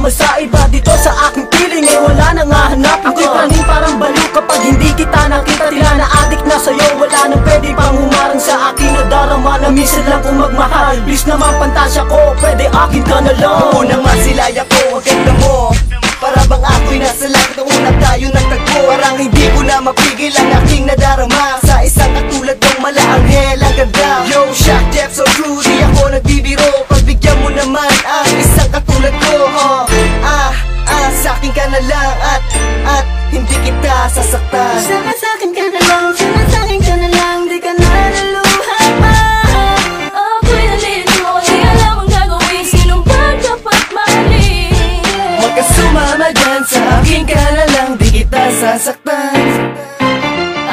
sumama sa iba. Dito sa aking piling ay wala nang hahanapin. Ako'y praning parang baliw kapag hindi kita nakita. Tila na adik na sa'yo, wala nang pwede pang humarang sa akin na darama. Na minsan lang kung magmahal, please naman pantasya ko, pwede akin ka na lang. Unang masilaya ko, ang ganda mo, para bang ako'y nasa langit nung una tayo nagtagpo. Parang hindi ko na mapigil ang aking nadarama sa isang katulad kong malaanghel ang ganda. Yo, Shaq Jeff, so true, di ako nagbibiro. Pagbigyan mo naman ang isang katulad ko. Sa'kin ka na lang at hindi kita sasaktan. Sana sa'kin ka na lang, sana sa'kin ka na lang, di ka na luluha pa. Ako'y nalito, di alam ang gagawin, sinong ba dapat mahalin? Magkasumama dyan, sa'kin ka na lang, di kita sasaktan.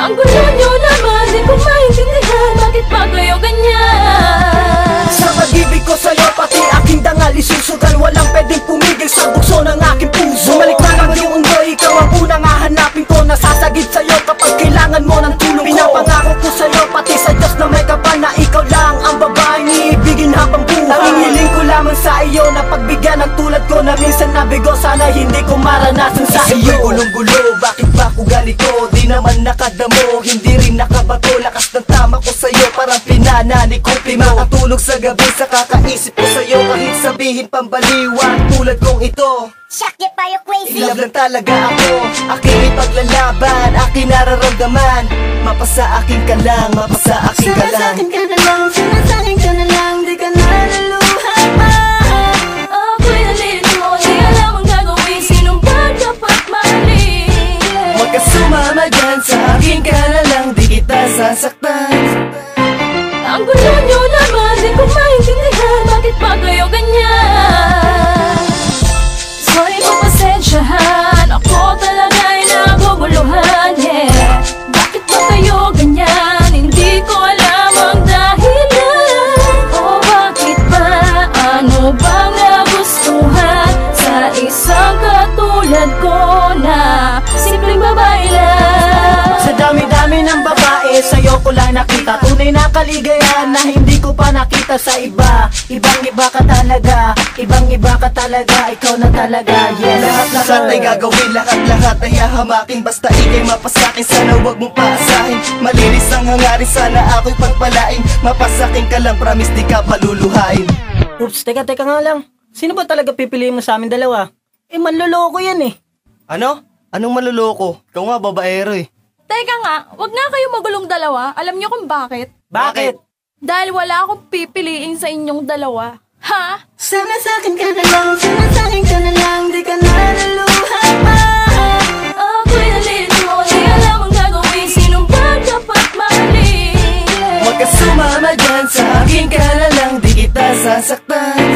Ang gulo nyo naman, di ko maintindihan, bakit ba kayo ganyan? Sa pag-ibig ko sa'yo, pati aking dangal isusugal, walang pwedeng pumigil sa bukso ng aking puso. Bumalik na lang yung mundo, ikaw ang unang hahanapin ko. Nasasagip sa'yo kapag kailangan mo ng tulong ko. Pinapangako ko sa'yo, pati sa Diyos na may kapal, na ikaw lang ang babaeng iibigin habang buhay. Ang hiling ko lamang sa iyo na pagbigyan ng tulad ko, na minsan nabigo, sana hindi ko maranasan sa iyo. Isa'y gulong-gulo, bakit ba ko ganito? Di naman nakadamo, hindi rin nakabato. Lakas ng tama ko sa'yo, parang pinanani ko. Makatulog sa gabi sa kakaisip ko sa'yo, kahit sabihin pambaliwan tulad kong ito. Shaq Jeff, are you crazy? Love lang talaga ako, aking ipaglalaban, aking nararamdaman. Mapasa akin ka lang, mapasa akin ka Sana lang. sa'kin ka na lang, sana sa'kin ka na lang, di ka na luluha pa. Ako'y nalito, di alam ang gagawin, sinong ba dapat mahalin? Magkasumama dyan, sa akin ka na lang, di kita sasaktan. Ang gulo nyo naman, di ko maintindihan, bakit ba kayo ganyan? Sorry po, pasensyahan, ako talaga'y naguguluhan, yeah. Bakit ba kayo ganyan? Hindi ko alam ang dahilan. O bakit ba? Ano bang nagustuhan sa isang katulad ko na simpleng babae lang? Sa dami-dami ng babae, sa'yo ko lang nakita tunay na kaligayahan na hindi ko pa nakita sa iba. Ibang-iba ka talaga, ibang-iba ka talaga, ikaw na talaga, yes. Lahat-lahat ay gagawin, lahat-lahat ay hahamakin. Basta ikay mapasakin, sana wag mong paasahin. Malinis ang hangarin, sana ako'y pagpalain. Mapasakin ka lang, promise di ka paluluhain. Oops, teka nga lang. Sino ba talaga pipiliin mo sa amin dalawa? Manloloko yan eh. Ano? Anong maluloko? Ikaw nga babaero eh. Teka nga, wag nga kayo magulong dalawa. Alam niyo kung bakit? Bakit? Dahil wala akong pipiliin sa inyong dalawa. Ha? Sana sa'kin ka na lang, sana sa'kin ka na lang, di ka na luluha pa. Ako'y nalito, di alam ang gagawin, sinong ba dapat mahalin? Magkasumama dyan, sa akin ka na lang, di kita sasaktan.